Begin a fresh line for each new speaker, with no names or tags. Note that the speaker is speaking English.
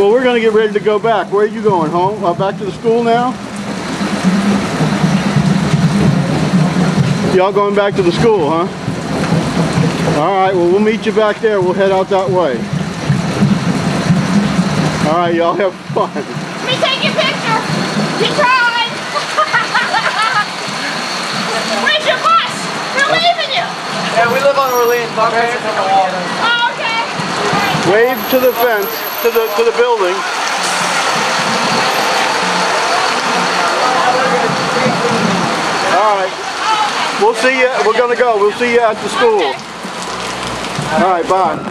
Well, we're going to get ready to go back. Where are you going? Home? Back to the school now? Y'all going back to the school, huh? Alright, well, we'll meet you back there. We'll head out that way. Alright, y'all have fun.
Let me take your picture. You tried. Where's your bus? We're leaving you.
Yeah, we live on Orleans.
Oh, okay.
Wave to the fence, to the building. Alright. We'll see you. We're going to go. We'll see you at the school. Alright, bye.